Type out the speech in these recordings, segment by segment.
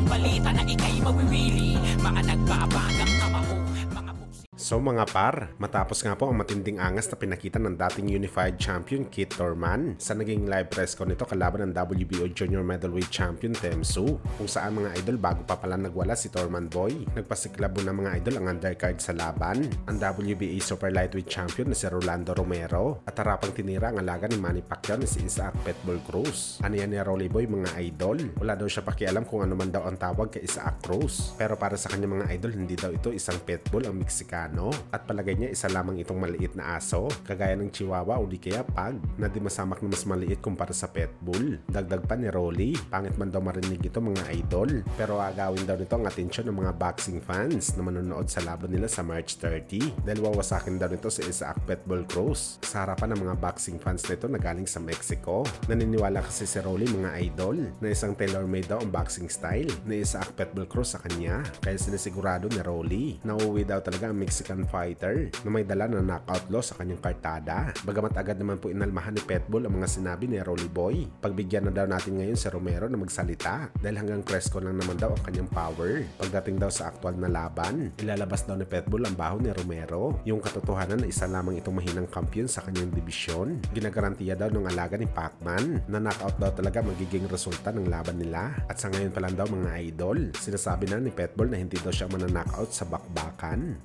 balita na ikay mawiwili. Mga nagbabagang kamao, mga So mga par, matapos nga po ang matinding angas na pinakita ng dating Unified Champion Keith Thurman sa naging live press con nito kalaban ng WBO Junior Middleweight Champion Temsu, kung saan mga idol bago pa pala nagwala si Thurman Boy, nagpasiklabo ng mga idol ang undercard sa laban, ang WBA Super Lightweight Champion na si Rolando Romero at harapang tinira ang alaga ni Manny Pacquiao na si Isaac Pitbull Cruz. Ano yan ni Rolly Boy mga idol? Wala daw siya pakialam kung ano man daw ang tawag kay Isaac Cruz, pero para sa kanya mga idol hindi daw ito isang pitbull ang Meksikano. At palagay niya isa lamang itong maliit na aso, kagaya ng Chihuahua o di kaya Pug, na di masamak na mas maliit kumpara sa Pitbull. Dagdag pa ni Rolly, pangit man daw marinig ito mga idol, pero agawin daw nito ang atensyon ng mga boxing fans na manonood sa laban nila sa March 30 dahil wawasakin daw nito si Isaac Pitbull Cruz sa harapan ng mga boxing fans nito na galing sa Mexico. Naniniwala kasi si Rolly mga idol na isang tailor-made daw ang boxing style ni Isaac Pitbull Cruz sa kanya, kaya sinisigurado ni Rolly na uuwi daw talaga ang Mexican fighter na may dala na knockout loss sa kanyang kartada. Bagamat agad naman po inalmahan ni Pitbull ang mga sinabi ni Rolly Boy, pagbigyan na daw natin ngayon si Romero na magsalita dahil hanggang press con lang naman daw ang kanyang power. Pagdating daw sa aktual na laban, ilalabas daw ni Pitbull ang baho ni Romero, yung katotohanan na isa lamang itong mahinang kampiyon sa kanyang dibisyon. Ginagarantiya daw ng alaga ni Pacman na knockout daw talaga magiging resulta ng laban nila, at sa ngayon pa lang daw mga idol, sinasabi na ni Pitbull na hindi daw siya mananockout sa bakbakan.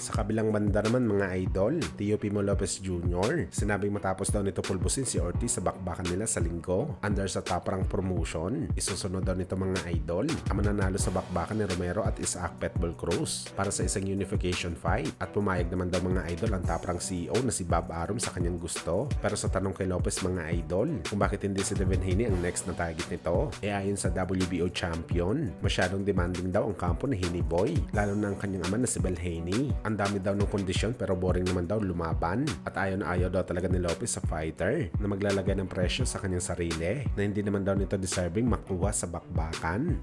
Sa kabilang banda naman mga idol, Teofimo Lopez Jr. sinabing matapos daw nito pulbusin si Ortiz sa bakbakan nila sa linggo under sa Top Rank promotion, isusunod daw nito mga idol ang mananalo sa bakbakan ni Romero at Isaac Pitbull Cruz para sa isang unification fight, at pumayag naman daw mga idol ang Top Rank CEO na si Bob Arum sa kanyang gusto. Pero sa tanong kay Lopez mga idol kung bakit hindi si Devin Haney ang next na target nito, ayon sa WBO champion, masyadong demanding daw ang kampo ni Haney Boy, lalo na ang kanyang ama na si Bel Haney. Ang dami daw ng kondisyon pero boring naman daw lumaban, at ayaw na ayaw daw talaga ni Lopez sa fighter na maglalagay ng presyo sa kanyang sarili na hindi naman daw nito deserving makuha sa bakbakan.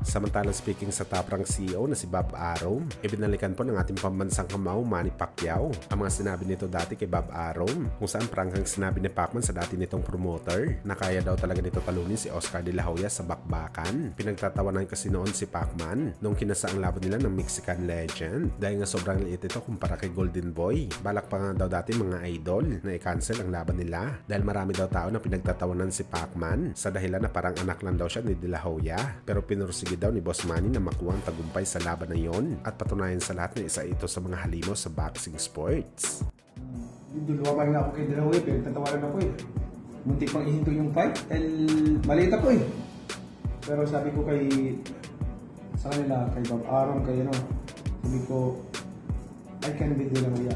Samantalang speaking sa Top Rank CEO na si Bob Arum, ibinalikan po ng ating pambansang kamao Manny Pacquiao ang mga sinabi nito dati kay Bob Arum, kung saan prangkang sinabi ni Pacman sa dati nitong promoter na kaya daw talaga nito talunin si Oscar De La Hoya sa bakbakan. Pinagtatawanan kasi noon si Pacman nung kinasa ang laban nila ng Mexican legend dahil nga sobrang liit ito kumpara kay Golden Boy. Balak pa nga daw dati mga idol na i-cancel ang laban nila dahil marami daw tao na pinagtatawanan si Pacman sa dahilan na parang anak lang daw siya ni De La Hoya, pero pinursige daw ni Boss Manny na makuha ang tagumpay sa laban na yon at patunayan sa lahat na isa ito sa mga halimaw sa boxing sports. Lumabang nga ako kay De La Hoya, pero tatawaran ako eh. Muntik pang ihinto yung fight dahil maliit ako eh. Pero sabi ko sa kanila, kay Bob Arum, kay sabi ko, I can beat De La Hoya.